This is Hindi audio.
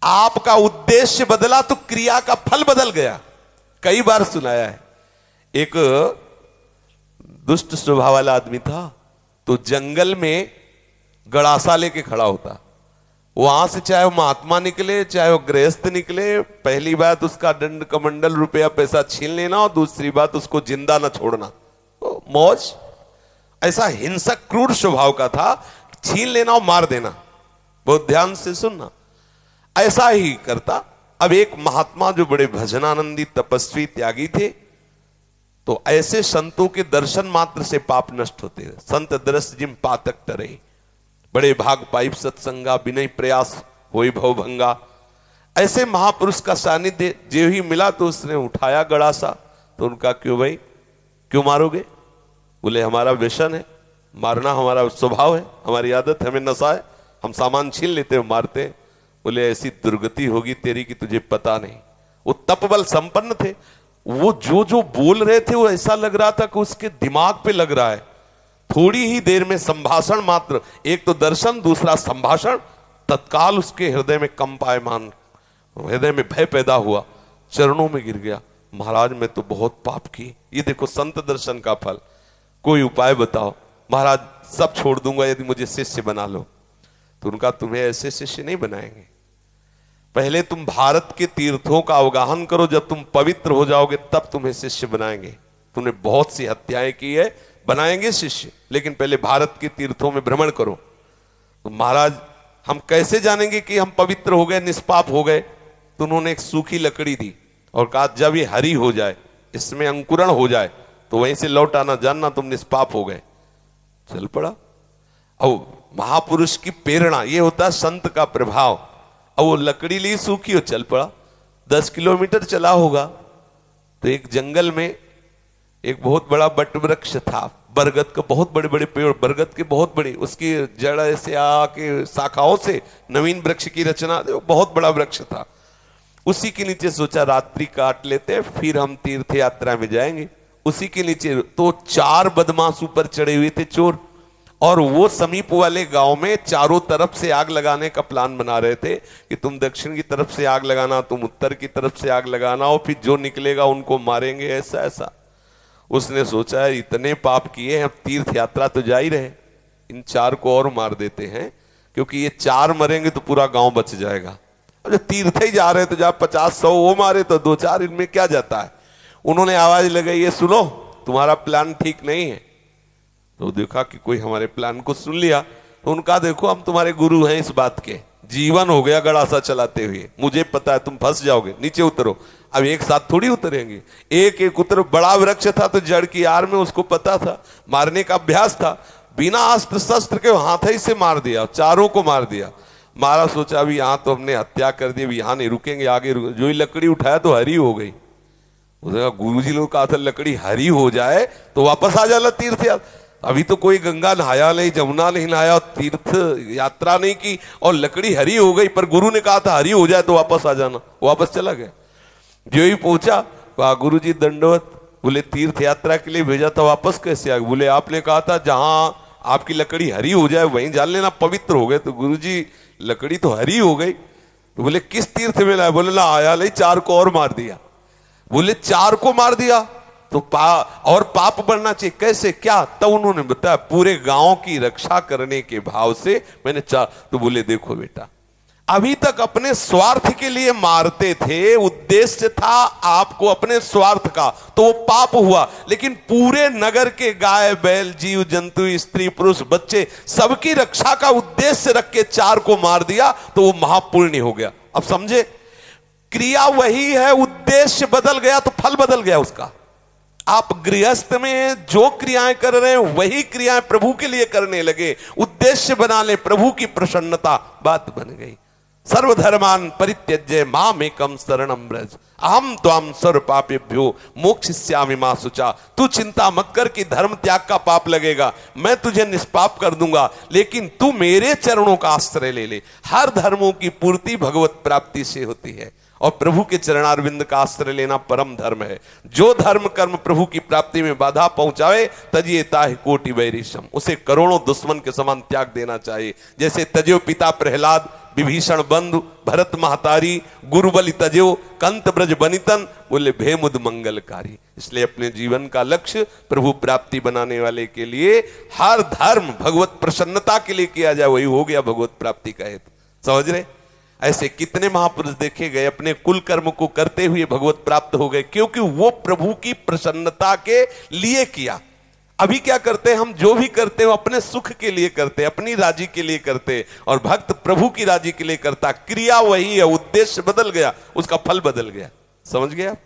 आपका उद्देश्य बदला तो क्रिया का फल बदल गया। कई बार सुनाया है। एक दुष्ट स्वभाव वाला आदमी था, तो जंगल में गड़ासा लेके खड़ा होता। वहां से चाहे वो महात्मा निकले चाहे वो गृहस्थ निकले, पहली बात उसका दंड कमंडल रुपया पैसा छीन लेना, और दूसरी बात उसको जिंदा ना छोड़ना। तो मौज, ऐसा हिंसक क्रूर स्वभाव का था, छीन लेना और मार देना। बहुत ध्यान से सुनना, ऐसा ही करता। अब एक महात्मा जो बड़े भजनानंदी तपस्वी त्यागी थे, तो ऐसे संतों के दर्शन मात्र से पाप नष्ट होते हैं। संत दरस जिम पातक टरे, बड़े भाग पाइप सत्संगा, विनय प्रयास होई भव भंगा। ऐसे महापुरुष का सानिध्य जो ही मिला तो उसने उठाया गड़ासा। तो उनका क्यों भाई, क्यों मारोगे? बोले हमारा व्यसन है, मारना हमारा स्वभाव है, हमारी आदत है, हमें नशा है, हम सामान छीन लेते हैं मारते हैं। बोले ऐसी दुर्गति होगी तेरी कि तुझे पता नहीं। वो तपबल संपन्न थे, वो जो जो बोल रहे थे वो ऐसा लग रहा था कि उसके दिमाग पे लग रहा है। थोड़ी ही देर में संभाषण मात्र, एक तो दर्शन दूसरा संभाषण, तत्काल उसके हृदय में कंपायमान, हृदय में भय पैदा हुआ, चरणों में गिर गया। महाराज मैं तो बहुत पाप की, ये देखो संत दर्शन का फल, कोई उपाय बताओ। महाराज सब छोड़ दूंगा यदि मुझे शिष्य बना लो। तो उनका तुम्हें ऐसे शिष्य नहीं बनाएंगे, पहले तुम भारत के तीर्थों का अवगाहन करो, जब तुम पवित्र हो जाओगे तब तुम्हें शिष्य बनाएंगे। तुमने बहुत सी हत्याएं की है, बनाएंगे शिष्य, लेकिन पहले भारत के तीर्थों में भ्रमण करो। तो महाराज हम कैसे जानेंगे कि हम पवित्र हो गए, निष्पाप हो गए? तो उन्होंने एक सूखी लकड़ी दी और कहा जब ये हरी हो जाए, इसमें अंकुरण हो जाए, तो वहीं से लौट आना, जानना तुम निष्पाप हो गए। चल पड़ा। अब महापुरुष की प्रेरणा, ये होता है संत का प्रभाव। अब वो लकड़ी ली सूखी और चल पड़ा। 10 किलोमीटर चला होगा तो एक जंगल में एक बहुत बड़ा बट वृक्ष था, बरगद का, बहुत बड़े बड़े पेड़, बरगद के बहुत बड़ी, उसकी जड़ ऐसे आके शाखाओं से नवीन वृक्ष की रचना, बहुत बड़ा वृक्ष था। उसी के नीचे सोचा रात्रि काट लेते हैं, फिर हम तीर्थ यात्रा में जाएंगे। उसी के नीचे तो 4 बदमाश ऊपर चढ़े हुए थे, चोर, और वो समीप वाले गांव में चारों तरफ से आग लगाने का प्लान बना रहे थे कि तुम दक्षिण की तरफ से आग लगाना, तुम उत्तर की तरफ से आग लगाना, और फिर जो निकलेगा उनको मारेंगे, ऐसा ऐसा। उसने सोचा है इतने पाप किए हैं, अब तीर्थ यात्रा तो जा ही रहे, इन 4 को और मार देते हैं, क्योंकि ये 4 मरेंगे तो पूरा गांव बच जाएगा। अब जो तीर्थ ही जा रहे तो जब 50-100 वो मारे तो 2-4 इनमें क्या जाता है। उन्होंने आवाज लगाई, ये सुनो तुम्हारा प्लान ठीक नहीं है। तो देखा कि कोई हमारे प्लान को सुन लिया। तो उनका देखो हम तुम्हारे गुरु हैं इस बात के, जीवन हो गया गड़ासा चलाते हुए, मुझे पता है तुम फंस जाओगे, नीचे उतरो। अब एक साथ थोड़ी उतरेंगे, एक एक उतर। बड़ा वृक्ष था तो जड़ की आड़ में, उसको पता था, मारने का अभ्यास था, बिना अस्त्र शस्त्र के हाथ ही से मार दिया, 4 को मार दिया। मारा, सोचा अभी यहां तो हमने हत्या कर दी, अभी यहां नहीं रुकेंगे, आगे जो ही लकड़ी उठाया तो हरी हो गई। गुरु जी लोग कहा था लकड़ी हरी हो जाए तो वापस आ जाना तीर्थ यात्रा। अभी तो कोई गंगा नहाया नहीं, जमुना नहीं नहाया, तीर्थ यात्रा नहीं की, और लकड़ी हरी हो गई, पर गुरु ने कहा था हरी हो जाए तो वापस आ जाना। वापस चला गया। जो ही पहुंचा, कहा गुरु जी दंडवत। बोले तीर्थ यात्रा के लिए भेजा था, वापस कैसे आ गए? बोले आपने कहा था जहां आपकी लकड़ी हरी हो जाए वहीं जान लेना, पवित्र हो गए। तो गुरु जी लकड़ी तो हरी हो गई। तो बोले किस तीर्थ में लाया? बोले ला आया नहीं, 4 को और मार दिया। बोले 4 को मार दिया तो और पाप बढ़ना चाहिए, कैसे क्या? तब उन्होंने बताया पूरे गांव की रक्षा करने के भाव से मैंने 4। तो बोले देखो बेटा, अभी तक अपने स्वार्थ के लिए मारते थे, उद्देश्य था आपको अपने स्वार्थ का, तो वो पाप हुआ। लेकिन पूरे नगर के गाय बैल जीव जंतु स्त्री पुरुष बच्चे सबकी रक्षा का उद्देश्य रख के 4 को मार दिया, तो वो महापुण्य हो गया। अब समझे, क्रिया वही है, उद्देश्य बदल गया तो फल बदल गया उसका। आप गृहस्थ में जो क्रियाएं कर रहे हैं वही क्रियाएं प्रभु के लिए करने लगे, उद्देश्य बना ले प्रभु की प्रसन्नता, बात बन गई। सर्वधर्मान परित्यज्य मामेकं शरणं व्रज अहम त्वां सर्व पापेभ्यो मोक्षयिष्यामि मा शुचा। तू चिंता मत कर कि धर्म त्याग का पाप लगेगा, मैं तुझे निष्पाप कर दूंगा, लेकिन तू मेरे चरणों का आश्रय ले ले। हर धर्मों की पूर्ति भगवत प्राप्ति से होती है, और प्रभु के चरणारविंद का आश्रय लेना परम धर्म है। जो धर्म कर्म प्रभु की प्राप्ति में बाधा पहुंचावे तजिए ताहि कोटि वैरिशम, उसे करोड़ों दुश्मन के समान त्याग देना चाहिए। जैसे तजियो पिता प्रहलाद विभीषण बंधु भरत महतारी गुरुबलि तजो कंत ब्रज बनितन, बोले भेमुद मंगलकारी। इसलिए अपने जीवन का लक्ष्य प्रभु प्राप्ति बनाने वाले के लिए हर धर्म भगवत प्रसन्नता के लिए किया जाए, वही हो गया भगवत प्राप्ति का हेतु। समझ रहे? ऐसे कितने महापुरुष देखे गए अपने कुल कर्म को करते हुए भगवत प्राप्त हो गए, क्योंकि वो प्रभु की प्रसन्नता के लिए किया। अभी क्या करते हैं हम, जो भी करते हैं अपने सुख के लिए करते हैं, अपनी राजी के लिए करते हैं, और भक्त प्रभु की राजी के लिए करता। क्रिया वही है, उद्देश्य बदल गया, उसका फल बदल गया। समझ गए आप?